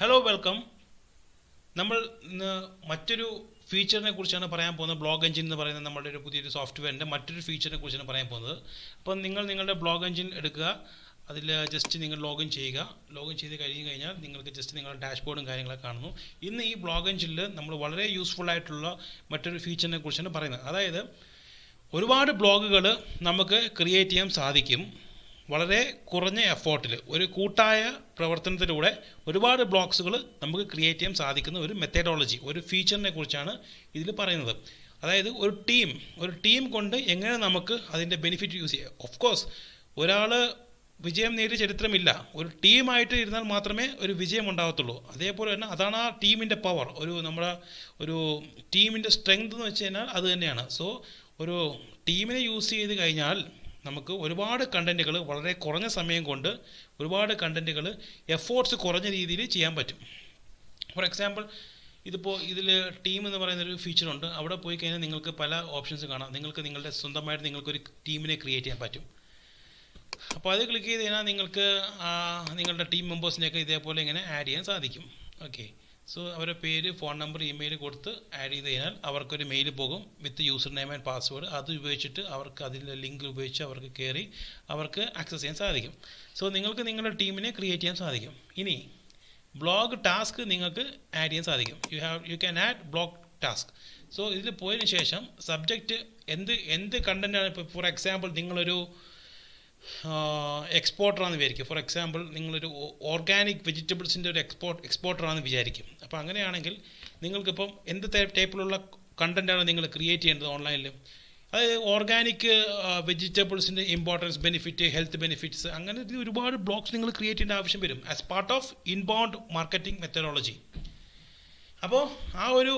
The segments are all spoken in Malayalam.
Hello, welcome. നമ്മൾ മറ്റൊരു ഫീച്ചറിനെ കുറിച്ചാണ് പറയാൻ പോകുന്നത്. ബ്ലോഗ് എഞ്ചിൻ എന്ന് പറയുന്ന നമ്മുടെ ഒരു പുതിയൊരു സോഫ്റ്റ്വെയറിൻ്റെ മറ്റൊരു ഫീച്ചറിനെ കുറിച്ചാണ് പറയാൻ പോകുന്നത്. അപ്പോൾ നിങ്ങൾ നിങ്ങളുടെ ബ്ലോഗ് എഞ്ചിൻ എടുക്കുക, അതിൽ ജസ്റ്റ് നിങ്ങൾ ലോഗിൻ ചെയ്യുക. ലോഗിൻ ചെയ്ത് കഴിഞ്ഞാൽ നിങ്ങൾക്ക് ജസ്റ്റ് നിങ്ങളുടെ ഡാഷ്ബോർഡും കാര്യങ്ങളൊക്കെ കാണുന്നു. ഇന്ന് ഈ ബ്ലോഗ് എഞ്ചിനിൽ നമ്മൾ വളരെ യൂസ്ഫുൾ ആയിട്ടുള്ള മറ്റൊരു ഫീച്ചറിനെ കുറിച്ചാണ് പറയുന്നത്. അതായത് ഒരുപാട് ബ്ലോഗുകൾ നമുക്ക് ക്രിയേറ്റ് ചെയ്യാൻ സാധിക്കും വളരെ കുറഞ്ഞ എഫോർട്ടിൽ. ഒരു കൂട്ടായ പ്രവർത്തനത്തിലൂടെ ഒരുപാട് ബ്ലോഗ്സുകൾ നമുക്ക് ക്രിയേറ്റ് ചെയ്യാൻ സാധിക്കുന്ന ഒരു മെത്തഡോളജി, ഒരു ഫീച്ചറിനെ കുറിച്ചാണ് ഇതിൽ പറയുന്നത്. അതായത് ഒരു ടീം കൊണ്ട് എങ്ങനെ നമുക്ക് അതിൻ്റെ ബെനിഫിറ്റ് യൂസ് ചെയ്യാം. ഓഫ് കോഴ്സ് ഒരാൾ വിജയം നേടിയ ചരിത്രമില്ല, ഒരു ടീമായിട്ട് ഇരുന്നാൽ മാത്രമേ ഒരു വിജയം ഉണ്ടാകത്തുള്ളൂ. അതേപോലെ തന്നെ അതാണ് ആ ടീമിൻ്റെ പവർ. ഒരു ടീമിൻ്റെ സ്ട്രെങ്ത് എന്ന് വെച്ച് കഴിഞ്ഞാൽ അത് തന്നെയാണ്. സോ ഒരു ടീമിനെ യൂസ് ചെയ്ത് കഴിഞ്ഞാൽ നമുക്ക് ഒരുപാട് കണ്ടൻറ്റുകൾ വളരെ കുറഞ്ഞ സമയം കൊണ്ട് ഒരുപാട് കണ്ടൻറ്റുകൾ എഫോർട്ട്സ് കുറഞ്ഞ രീതിയിൽ ചെയ്യാൻ പറ്റും. ഫോർ എക്സാമ്പിൾ ഇതിൽ ടീം എന്ന് പറയുന്നൊരു ഫീച്ചറുണ്ട്. അവിടെ പോയി കഴിഞ്ഞാൽ നിങ്ങൾക്ക് പല ഓപ്ഷൻസ് കാണാം. നിങ്ങളുടെ സ്വന്തമായിട്ട് നിങ്ങൾക്കൊരു ടീമിനെ ക്രിയേറ്റ് ചെയ്യാൻ പറ്റും. അപ്പോൾ അത് ക്ലിക്ക് ചെയ്ത് കഴിഞ്ഞാൽ നിങ്ങൾക്ക് നിങ്ങളുടെ ടീം മെമ്പേഴ്സിനെയൊക്കെ ഇതേപോലെ ഇങ്ങനെ ആഡ് ചെയ്യാൻ സാധിക്കും. ഓക്കെ, സോ അവരുടെ പേര്, ഫോൺ നമ്പർ, ഇമെയിൽ കൊടുത്ത് ആഡ് ചെയ്ത് കഴിഞ്ഞാൽ അവർക്കൊരു മെയിൽ പോകും വിത്ത് യൂസർ നെയിം ആൻഡ് പാസ്വേഡ്. അത് ഉപയോഗിച്ചിട്ട് അവർക്ക് അതിൻ്റെ ലിങ്ക് ഉപയോഗിച്ച് അവർക്ക് കയറി അവർക്ക് ആക്സസ് ചെയ്യാൻ സാധിക്കും. സോ നിങ്ങൾക്ക് നിങ്ങളുടെ ടീമിനെ ക്രിയേറ്റ് ചെയ്യാൻ സാധിക്കും. ഇനി ബ്ലോഗ് ടാസ്ക് നിങ്ങൾക്ക് ആഡ് ചെയ്യാൻ സാധിക്കും. You can add blog task. So ഇതിൽ പോയതിന് ശേഷം സബ്ജക്റ്റ് എന്ത് കണ്ടൻറ്റാണ്. ഇപ്പോൾ ഫോർ എക്സാമ്പിൾ നിങ്ങളൊരു എക്സ്പോർട്ടറാണെന്ന് വിചാരിക്കും. ഫോർ എക്സാമ്പിൾ നിങ്ങളൊരു ഓർഗാനിക് വെജിറ്റബിൾസിൻ്റെ ഒരു എക്സ്പോർട്ടറാണെന്ന് വിചാരിക്കും. അപ്പോൾ അങ്ങനെയാണെങ്കിൽ നിങ്ങൾക്കിപ്പം എന്ത് ടൈപ്പിലുള്ള കണ്ടൻറ്റാണ് നിങ്ങൾ ക്രിയേറ്റ് ചെയ്യേണ്ടത് ഓൺലൈനിൽ. അതായത് ഓർഗാനിക് വെജിറ്റബിൾസിൻ്റെ ഇമ്പോർട്ടൻസ്, ബെനിഫിറ്റ്, ഹെൽത്ത് ബെനിഫിറ്റ്സ്, അങ്ങനെ ഒരുപാട് ബ്ലോഗ്സ് നിങ്ങൾ ക്രിയേറ്റ് ചെയ്യേണ്ട ആവശ്യം വരും as part of inbound marketing methodology. അപ്പോൾ ആ ഒരു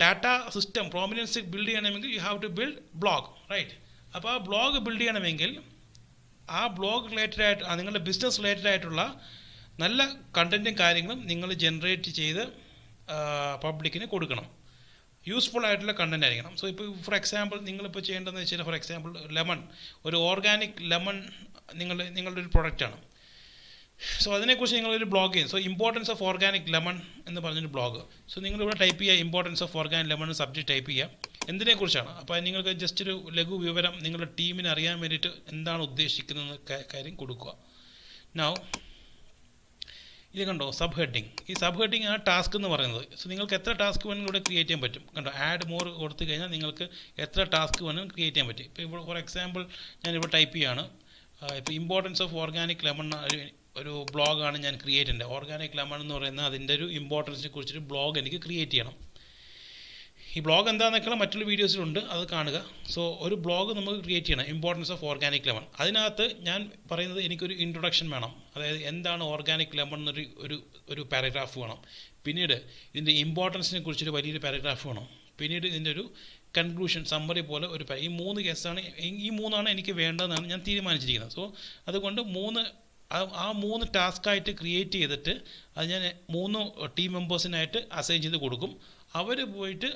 ഡാറ്റ സിസ്റ്റം പ്രോമിനൻസ് ബിൽഡ് ചെയ്യണമെങ്കിൽ you have to build blog, right. അപ്പോൾ ആ ബ്ലോഗ് ബിൽഡ് ചെയ്യണമെങ്കിൽ ആ ബ്ലോഗ് റിലേറ്റഡ് ആയിട്ട് നിങ്ങളുടെ ബിസിനസ് റിലേറ്റഡ് ആയിട്ടുള്ള നല്ല കണ്ടൻറ്റും കാര്യങ്ങളും നിങ്ങൾ ജനറേറ്റ് ചെയ്ത് പബ്ലിക്കിന് കൊടുക്കണം. യൂസ്ഫുൾ ആയിട്ടുള്ള കണ്ടൻറ്റ് ആയിരിക്കണം. സോ ഇപ്പോൾ ഫോർ എക്സാമ്പിൾ നിങ്ങളിപ്പോൾ ചെയ്യേണ്ടതെന്ന് വെച്ചാൽ, ഫോർ എക്സാമ്പിൾ ലെമൺ, ഒരു ഓർഗാനിക് ലെമൺ നിങ്ങളുടെ ഒരു പ്രൊഡക്റ്റാണ്. സോ അതിനെക്കുറിച്ച് നിങ്ങളൊരു ബ്ലോഗ് ചെയ്യും. So importance of organic lemon എന്ന് പറഞ്ഞൊരു ബ്ലോഗ്. സോ നിങ്ങളിവിടെ ടൈപ്പ് ചെയ്യുക, importance of organic lemon subject type ചെയ്യുക. എന്തിനെക്കുറിച്ചാണ്? അപ്പോൾ നിങ്ങൾക്ക് ജസ്റ്റ് ഒരു ലഘു വിവരം നിങ്ങളുടെ ടീമിന് അറിയാൻ വേണ്ടിയിട്ട് എന്താണ് ഉദ്ദേശിക്കുന്നത് കാര്യം കൊടുക്കുക. നൗ ഇത് കണ്ടോ, സബ് ഹെഡിങ്. ഈ സബ് ഹെഡിങ് ആണ് ടാസ്ക് എന്ന് പറയുന്നത്. സോ നിങ്ങൾക്ക് എത്ര ടാസ്ക് വേണമെങ്കിലും ഇവിടെ ക്രിയേറ്റ് ചെയ്യാൻ പറ്റും. കണ്ടോ, ആഡ് മോർ കൊടുത്തു കഴിഞ്ഞാൽ നിങ്ങൾക്ക് എത്ര ടാസ്ക് വേണമെങ്കിലും ക്രിയേറ്റ് ചെയ്യാൻ പറ്റും. ഇപ്പോൾ ഇവിടെ ഫോർ എക്സാമ്പിൾ ഞാനിവിടെ ടൈപ്പ് ചെയ്യുകയാണ്. ഇപ്പോൾ ഇമ്പോർട്ടൻസ് ഓഫ് ഓർഗാനിക് ലെമൺ ഒരു ബ്ലോഗാണ് ഞാൻ ക്രിയേറ്റ് ചെയ്യേണ്ടത്. ഓർഗാനിക് ലെമൺ എന്ന് പറയുന്ന അതിൻ്റെ ഒരു ഇമ്പോർട്ടൻസിനെ കുറിച്ചൊരു ബ്ലോഗ് എനിക്ക് ക്രിയേറ്റ് ചെയ്യണം. ഈ ബ്ലോഗ് എന്താണെന്നൊക്കെ മറ്റുള്ള വീഡിയോസിലുണ്ട്, അത് കാണുക. സോ ഒരു ബ്ലോഗ് നമുക്ക് ക്രിയേറ്റ് ചെയ്യണം, ഇമ്പോർട്ടൻസ് ഓഫ് ഓർഗാനിക് ലെമൺ. അതിനകത്ത് ഞാൻ പറയുന്നത് എനിക്കൊരു ഇൻട്രൊഡക്ഷൻ വേണം. അതായത് എന്താണ് ഓർഗാനിക് ലെമൺ ഒരു പാരഗ്രാഫ് വേണം. പിന്നീട് ഇതിൻ്റെ ഇമ്പോർട്ടൻസിനെ കുറിച്ചൊരു വലിയൊരു പാരഗ്രാഫ് വേണം. പിന്നീട് ഇതിൻ്റെ ഒരു കൺക്ലൂഷൻ, സമ്മറി പോലെ ഈ 3 എനിക്ക് വേണ്ടതെന്നാണ് ഞാൻ തീരുമാനിച്ചിരിക്കുന്നത്. സോ അതുകൊണ്ട് ആ 3 ടാസ്ക്കായിട്ട് ക്രിയേറ്റ് ചെയ്തിട്ട് അത് ഞാൻ 3 ടീം മെമ്പേഴ്സിനായിട്ട് അസൈൻ ചെയ്ത് കൊടുക്കും. അവർ പോയിട്ട്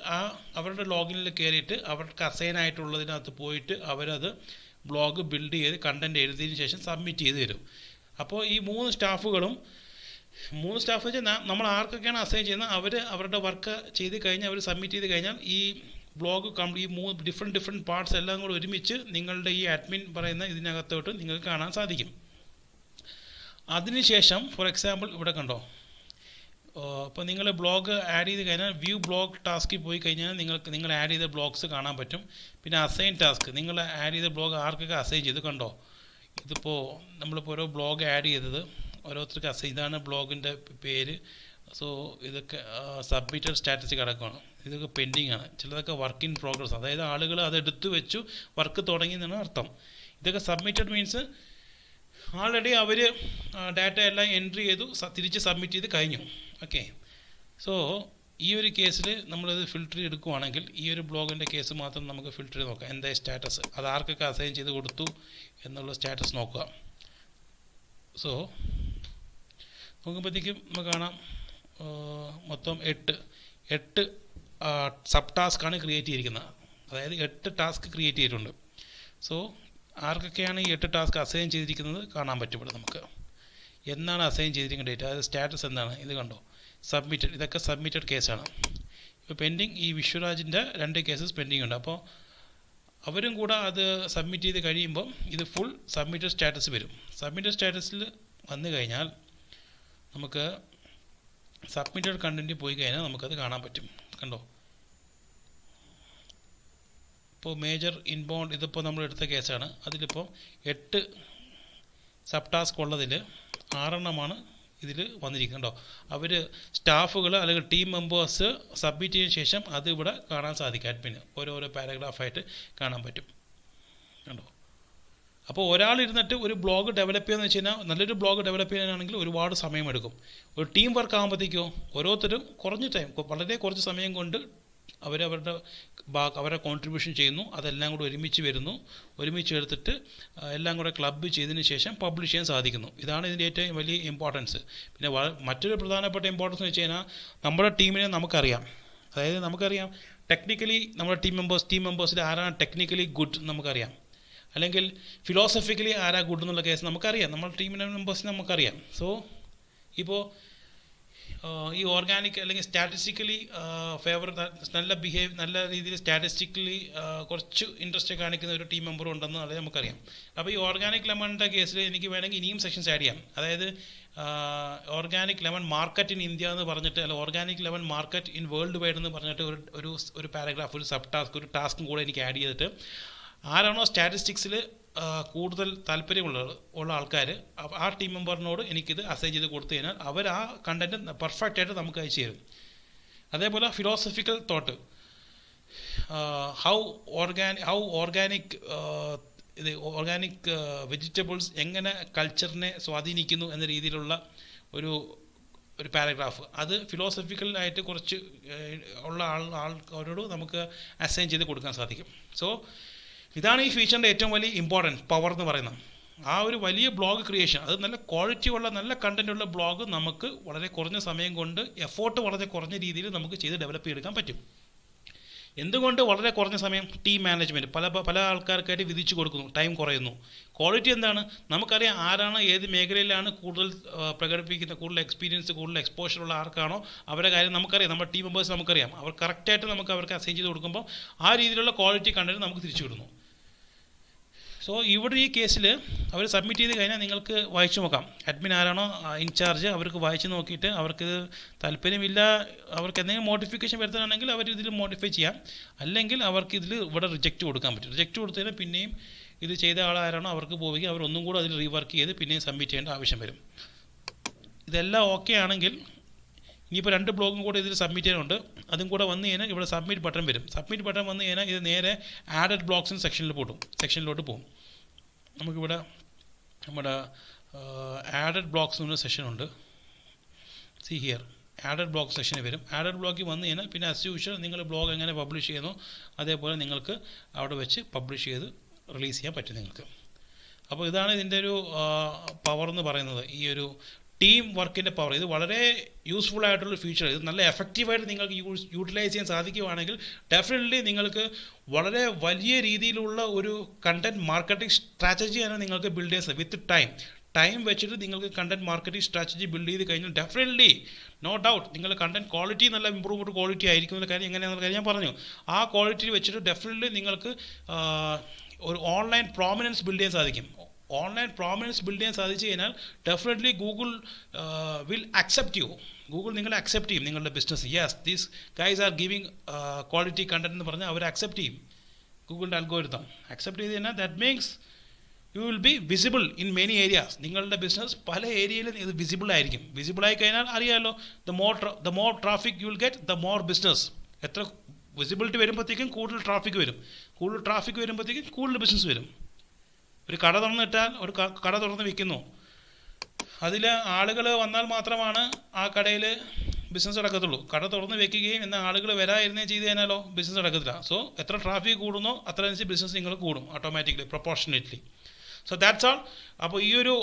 അവരുടെ ലോഗിനിൽ കയറിയിട്ട് അവർക്ക് അസൈൻ ആയിട്ടുള്ളതിനകത്ത് പോയിട്ട് അവരത് ബ്ലോഗ് ബിൽഡ് ചെയ്ത് കണ്ടൻറ്റ് എഴുതിയതിന് ശേഷം സബ്മിറ്റ് ചെയ്ത് തരും. അപ്പോൾ ഈ 3 സ്റ്റാഫ് വെച്ചാൽ നമ്മൾ ആർക്കൊക്കെയാണ് അസൈൻ ചെയ്യുന്നത് അവരുടെ വർക്ക് ചെയ്ത് കഴിഞ്ഞാൽ അവർ സബ്മിറ്റ് ചെയ്ത് കഴിഞ്ഞാൽ ഈ ബ്ലോഗ് ഈ 3 ഡിഫറെൻറ്റ് പാർട്സ് എല്ലാം കൂടെ ഒരുമിച്ച് നിങ്ങളുടെ ഈ അഡ്മിൻ പറയുന്ന ഇതിനകത്തോട്ട് നിങ്ങൾക്ക് കാണാൻ സാധിക്കും. അതിനുശേഷം ഫോർ എക്സാമ്പിൾ ഇവിടെ കണ്ടോ, ഇപ്പോൾ നിങ്ങൾ ബ്ലോഗ് ആഡ് ചെയ്ത് കഴിഞ്ഞാൽ വ്യൂ ബ്ലോഗ് ടാസ്കിൽ പോയി കഴിഞ്ഞാൽ നിങ്ങൾ ആഡ് ചെയ്ത ബ്ലോഗ്സ് കാണാൻ പറ്റും. പിന്നെ അസൈൻ ടാസ്ക്, നിങ്ങൾ ആഡ് ചെയ്ത ബ്ലോഗ് ആർക്കൊക്കെ അസൈൻ ചെയ്ത് കണ്ടോ. ഇതിപ്പോൾ നമ്മളിപ്പോൾ ഓരോ ബ്ലോഗ് ആഡ് ചെയ്തത് ഓരോരുത്തർക്ക് അസൈൻ, ഇതാണ് ബ്ലോഗിൻ്റെ പേര്. സോ ഇതൊക്കെ സബ്മിറ്റഡ് സ്റ്റാറ്റസ് കിടക്കുകയാണ്. ഇതൊക്കെ പെൻഡിങ് ആണ്. ചിലതൊക്കെ വർക്ക് ഇൻ പ്രോഗ്രസ്, അതായത് ആളുകൾ അത് എടുത്തു വെച്ചു, വർക്ക് തുടങ്ങി എന്നാണ് അർത്ഥം. ഇതൊക്കെ സബ്മിറ്റഡ് മീൻസ് ആൾറെഡി അവർ ഡാറ്റ എല്ലാം എൻട്രി ചെയ്തു, തിരിച്ച് സബ്മിറ്റ് ചെയ്ത് കഴിഞ്ഞു. ഓക്കെ, സോ ഈ ഒരു കേസിൽ നമ്മളിത് ഫിൽറ്റർ എടുക്കുകയാണെങ്കിൽ ഈ ഒരു ബ്ലോഗിൻ്റെ കേസ് മാത്രം നമുക്ക് ഫിൽറ്റർ ചെയ്ത് നോക്കാം. എന്താ സ്റ്റാറ്റസ്, അത് ആർക്കൊക്കെ അസൈൻ ചെയ്ത് കൊടുത്തു എന്നുള്ള സ്റ്റാറ്റസ് നോക്കുക. സോ നോക്കുമ്പോഴത്തേക്കും നമുക്ക് കാണാം മൊത്തം 8 സബ് ടാസ്ക്കാണ് ക്രിയേറ്റ് ചെയ്തിരിക്കുന്നത്. അതായത് 8 ടാസ്ക് ക്രിയേറ്റ് ചെയ്തിട്ടുണ്ട്. സോ ആർക്കൊക്കെയാണ് ഈ 8 ടാസ്ക് അസൈൻ ചെയ്തിരിക്കുന്നത് കാണാൻ പറ്റും ഇവിടെ നമുക്ക്. എന്നാണ് അസൈൻ ചെയ്തിരിക്കുന്ന ഡേറ്റ്, അതായത് സ്റ്റാറ്റസ് എന്താണ്, ഇത് കണ്ടോ സബ്മിറ്റഡ്, ഇതൊക്കെ സബ്മിറ്റഡ് കേസാണ്. ഇപ്പോൾ പെൻഡിങ് ഈ വിശ്വരാജിൻ്റെ 2 കേസസ് പെൻഡിങ് ഉണ്ട്. അപ്പോൾ അവരും കൂടെ അത് സബ്മിറ്റ് ചെയ്ത് കഴിയുമ്പം ഇത് ഫുൾ സബ്മിറ്റഡ് സ്റ്റാറ്റസ് വരും. സബ്മിറ്റഡ് സ്റ്റാറ്റസിൽ വന്നു കഴിഞ്ഞാൽ നമുക്ക് സബ്മിറ്റഡ് കണ്ടൻറ്റ് പോയി കഴിഞ്ഞാൽ നമുക്കത് കാണാൻ പറ്റും. കണ്ടോ, ഇപ്പോൾ മേജർ ഇൻബൗണ്ട് ഇതിപ്പോൾ നമ്മൾ എടുത്ത കേസാണ്. അതിലിപ്പോൾ 8 സബ് ടാസ്ക് ഉള്ളതിൽ 6 ഇതിൽ വന്നിരിക്കുന്നുണ്ടോ. അവർ സ്റ്റാഫുകൾ അല്ലെങ്കിൽ ടീം മെമ്പേഴ്സ് സബ്മിറ്റ് ചെയ്തതിന് ശേഷം അത് ഇവിടെ കാണാൻ സാധിക്കും. അഡ്മിന് ഓരോരോ പാരഗ്രാഫായിട്ട് കാണാൻ പറ്റും. കണ്ടോ, അപ്പോൾ ഒരാൾ ഇരുന്നിട്ട് ഒരു ബ്ലോഗ് ഡെവലപ്പ് ചെയ്യുകയെന്ന് വെച്ച് കഴിഞ്ഞാൽ നല്ലൊരു ബ്ലോഗ് ഡെവലപ്പ് ചെയ്യാനാണെങ്കിൽ ഒരുപാട് സമയമെടുക്കും. ഒരു ടീം വർക്ക് ആകുമ്പോഴത്തേക്കോ ഓരോരുത്തരും കുറഞ്ഞ ടൈം, വളരെ കുറച്ച് സമയം കൊണ്ട് അവരുടെ കോൺട്രിബ്യൂഷൻ ചെയ്യുന്നു. അതെല്ലാം കൂടെ ഒരുമിച്ച് വരുന്നു, ഒരുമിച്ച് എടുത്തിട്ട് എല്ലാം കൂടെ ക്ലബ്ബ് ചെയ്തതിന് ശേഷം പബ്ലിഷ് ചെയ്യാൻ സാധിക്കുന്നു. ഇതാണ് ഇതിൻ്റെ ഏറ്റവും വലിയ ഇമ്പോർട്ടൻസ്. പിന്നെ മറ്റൊരു പ്രധാനപ്പെട്ട ഇമ്പോർട്ടൻസ് എന്ന് വെച്ച് കഴിഞ്ഞാൽ നമ്മുടെ ടീമിനെ നമുക്കറിയാം. അതായത് നമുക്കറിയാം ടെക്നിക്കലി നമ്മുടെ ടീം മെമ്പേഴ്സിൽ ആരാണ് ടെക്നിക്കലി ഗുഡ് നമുക്കറിയാം, അല്ലെങ്കിൽ ഫിലോസഫിക്കലി ആരാ ഗുഡ് എന്നുള്ള കേസ് നമുക്കറിയാം. നമ്മുടെ ടീമിൻ്റെ മെമ്പേഴ്സിനെ നമുക്കറിയാം. സോ ഇപ്പോൾ ഈ ഓർഗാനിക് അല്ലെങ്കിൽ സ്റ്റാറ്റിസ്റ്റിക്കലി നല്ല രീതിയിൽ സ്റ്റാറ്റിസ്റ്റിക്കലി കുറച്ച് ഇൻട്രസ്റ്റ് കാണിക്കുന്ന ഒരു ടീം മെമ്പർ ഉണ്ടെന്ന് അത് നമുക്കറിയാം. അപ്പോൾ ഈ ഓർഗാനിക് ലെമണിൻ്റെ കേസിൽ എനിക്ക് വേണമെങ്കിൽ ഇനിയും സെക്ഷൻസ് ആഡ് ചെയ്യാം. അതായത് organic lemon market in India എന്ന് പറഞ്ഞിട്ട്, അല്ല organic lemon market in world wide എന്ന് പറഞ്ഞിട്ട് ഒരു പാരഗ്രാഫ്, ഒരു സബ് ടാസ്ക്, ഒരു ടാസ്കും കൂടെ എനിക്ക് ആഡ് ചെയ്തിട്ട് ആരാണോ സ്റ്റാറ്റിസ്റ്റിക്സിൽ കൂടുതൽ താല്പര്യമുള്ള ആൾക്കാർ ആ ടീം മെമ്പറിനോട് എനിക്കിത് അസൈൻ ചെയ്ത് കൊടുത്തു കഴിഞ്ഞാൽ അവർ ആ കണ്ടൻറ്റ് പെർഫെക്റ്റായിട്ട് നമുക്ക് അയച്ചു തരും. അതേപോലെ philosophical thought, how organic vegetables എങ്ങനെ കൾച്ചറിനെ സ്വാധീനിക്കുന്നു എന്ന രീതിയിലുള്ള ഒരു പാരഗ്രാഫ്, അത് ഫിലോസഫിക്കലായിട്ട് കുറച്ച് ഉള്ള ആൾക്കാരോട് നമുക്ക് അസൈൻ ചെയ്ത് കൊടുക്കാൻ സാധിക്കും. സോ ഇതാണ് ഈ ഫീച്ചറിൻ്റെ ഏറ്റവും വലിയ ഇമ്പോർട്ടൻറ്റ് പവർ എന്ന് പറയുന്നത്. ആ ഒരു വലിയ ബ്ലോഗ് ക്രിയേഷൻ, അത് നല്ല ക്വാളിറ്റി ഉള്ള നല്ല കണ്ടൻ്റ് ഉള്ള ബ്ലോഗ് നമുക്ക് വളരെ കുറഞ്ഞ സമയം കൊണ്ട് എഫോർട്ട് വളരെ കുറഞ്ഞ രീതിയിൽ നമുക്ക് ചെയ്ത് ഡെവലപ്പ് ചെയ്തെടുക്കാൻ പറ്റും. എന്തുകൊണ്ട് വളരെ കുറഞ്ഞ സമയം? ടീം മാനേജ്മെൻറ്റ് പല ആൾക്കാർക്കായിട്ട് വിധിച്ചു കൊടുക്കുന്നു, ടൈം കുറയുന്നു. ക്വാളിറ്റി എന്താണ്? നമുക്കറിയാം ആരാണ് ഏത് മേഖലയിലാണ് കൂടുതൽ പ്രകടിപ്പിക്കുന്ന, കൂടുതൽ എക്സ്പീരിയൻസ്, കൂടുതൽ എക്സ്പോഷർ ഉള്ള ആർക്കാണോ അവരുടെ കാര്യം നമുക്കറിയാം. നമ്മുടെ ടീം മെമ്പേഴ്സ് നമുക്കറിയാം. അവർ കറക്റ്റായിട്ട് നമുക്ക് അവർക്ക് അസൈൻ ചെയ്ത് കൊടുക്കുമ്പോൾ ആ രീതിയിലുള്ള ക്വാളിറ്റി കണ്ടന്റ് നമുക്ക് തിരിച്ചു വിടുന്നു. സോ ഇവിടെ ഈ കേസിൽ അവർ സബ്മിറ്റ് ചെയ്ത് കഴിഞ്ഞാൽ നിങ്ങൾക്ക് വായിച്ചു നോക്കാം. അഡ്മിൻ ആരാണോ ഇൻചാർജ് അവർക്ക് വായിച്ച് നോക്കിയിട്ട് അവർക്ക് താല്പര്യമില്ല, അവർക്ക് എന്തെങ്കിലും മോഡിഫിക്കേഷൻ വരുത്താനാണെങ്കിൽ അവർ ഇതിൽ മോഡിഫൈ ചെയ്യാം. അല്ലെങ്കിൽ അവർക്ക് ഇവിടെ റിജക്റ്റ് കൊടുക്കാൻ പറ്റും. റിജക്റ്റ് കൊടുത്തതിന് പിന്നെയും ഇത് ചെയ്ത ആളാരാണോ അവർക്ക് പോവുകയും അവർ ഒന്നും കൂടെ അതിൽ റീവർക്ക് ചെയ്ത് പിന്നെയും സബ്മിറ്റ് ചെയ്യേണ്ട ആവശ്യം വരും. ഇതെല്ലാം ഓക്കെ ആണെങ്കിൽ ഇനിയിപ്പോൾ 2 ബ്ലോഗും കൂടെ ഇതിൽ സബ്മിറ്റ് ചെയ്യാനുണ്ട്. അതും കൂടെ വന്നു കഴിഞ്ഞാൽ ഇവിടെ സബ്മിറ്റ് ബട്ടൺ വരും. സബ്മിറ്റ് ബട്ടൺ വന്നു കഴിഞ്ഞാൽ ഇത് നേരെ ആഡഡ് ബ്ലോഗ്സിന് സെക്ഷനിലോട്ട് പോകും. നമുക്കിവിടെ നമ്മുടെ ആഡഡ് ബ്ലോഗ്സ് എന്നൊരു സെഷൻ ഉണ്ട്. സി ഹിയർ ആഡഡ് ബ്ലോഗ് സെക്ഷന് വരും. ആഡഡ് ബ്ലോഗിൽ വന്നു കഴിഞ്ഞാൽ പിന്നെ ആസ് യൂഷ്വൽ നിങ്ങൾ ബ്ലോഗ് എങ്ങനെ പബ്ലിഷ് ചെയ്യുന്നു അതേപോലെ നിങ്ങൾക്ക് അവിടെ വെച്ച് പബ്ലിഷ് ചെയ്ത് റിലീസ് ചെയ്യാൻ പറ്റും നിങ്ങൾക്ക്. അപ്പോൾ ഇതാണ് ഇതിൻ്റെ ഒരു പവർ എന്ന് പറയുന്നത്, ഈ ഒരു ടീം വർക്കിൻ്റെ പവർ. ഇത് വളരെ യൂസ്ഫുൾ ആയിട്ടുള്ള ഫീച്ചർ. ഇത് നല്ല എഫക്റ്റീവായിട്ട് നിങ്ങൾക്ക് യൂട്ടിലൈസ് ചെയ്യാൻ സാധിക്കുകയാണെങ്കിൽ ഡെഫിനറ്റ്ലി നിങ്ങൾക്ക് വളരെ വലിയ രീതിയിലുള്ള ഒരു കണ്ടൻറ് മാർക്കറ്റിംഗ് സ്ട്രാറ്റജിയാണ് നിങ്ങൾക്ക് ബിൽഡ് ചെയ്യാൻ വിത്ത് ടൈം വെച്ചിട്ട് നിങ്ങൾക്ക് കണ്ടൻറ് മാർക്കറ്റിംഗ് സ്ട്രാറ്റജി ബിൽഡ് ചെയ്ത് കഴിഞ്ഞാൽ ഡെഫിനറ്റ്ലി നോ ഡൗട്ട് നിങ്ങൾ കണ്ടൻറ് ക്വാളിറ്റി നല്ല ഇമ്പ്രൂവ്ഡ് ക്വാളിറ്റി ആയിരിക്കും എന്നുള്ള കാര്യം എങ്ങനെയാണെന്നുള്ള കാര്യം ഞാൻ പറഞ്ഞു. ആ ക്വാളിറ്റി വെച്ചിട്ട് ഡെഫിനറ്റ്ലി നിങ്ങൾക്ക് ഒരു ഓൺലൈൻ പ്രോമിനൻസ് ബിൽഡ് ചെയ്യാൻ സാധിക്കും. ഓൺലൈൻ പ്രോമിനൻസ് ബിൽഡ് ചെയ്യാൻ സാധിച്ചു കഴിഞ്ഞാൽ definitely Google will accept U. Google നിങ്ങളെ അക്സെപ്റ്റ് ചെയ്യും, നിങ്ങളുടെ business. Yes these guys are giving quality content എന്ന് പറഞ്ഞാൽ അവർ അക്സെപ്റ്റ് ചെയ്യും. ഗൂഗിളിൻ്റെ അൽഗോരിതം അക്സെപ്റ്റ് ചെയ്ത് കഴിഞ്ഞാൽ that means you will be visible in many areas. നിങ്ങളുടെ ബിസിനസ് പല ഏരിയയിലും ഇത് വിസിബിൾ ആയിരിക്കും. വിസിബിൾ ആയി കഴിഞ്ഞാൽ അറിയാമല്ലോ, the more traffic you will get the more business. എത്ര വിസിബിലിറ്റി വരുമ്പോഴത്തേക്കും കൂടുതൽ ട്രാഫിക് വരും. കൂടുതൽ ട്രാഫിക് വരുമ്പോഴത്തേക്കും കൂടുതൽ ബിസിനസ് വരും. ഒരു കട തുറന്നിട്ടാൽ ഒരു കട തുറന്ന് വിൽക്കുന്നു, അതിൽ ആളുകൾ വന്നാൽ മാത്രമാണ് ആ കടയിൽ ബിസിനസ് നടക്കത്തുള്ളൂ. കട തുറന്ന് വെക്കുകയും എന്നാൽ ആളുകൾ വരാതിരുന്നേ ചെയ്ത് കഴിഞ്ഞാലോ ബിസിനസ് നടക്കത്തില്ല. സോ എത്ര ട്രാഫിക് കൂടുന്നോ അത്രയനുസരിച്ച് ബിസിനസ് നിങ്ങൾ കൂടും ഓട്ടോമാറ്റിക്കലി, പ്രൊപ്പോർഷനേറ്റ്ലി. സോ ദാറ്റ്സ് ആൾ. അപ്പോൾ ഈ ഒരു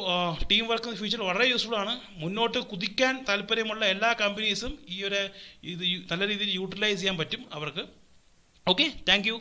ടീം വർക്ക് ഫീച്ചർ വളരെ യൂസ്ഫുൾ ആണ്. മുന്നോട്ട് കുതിക്കാൻ താല്പര്യമുള്ള എല്ലാ കമ്പനീസും ഇത് നല്ല രീതിയിൽ യൂട്ടിലൈസ് ചെയ്യാൻ പറ്റും അവർക്ക്. Okay, thank you.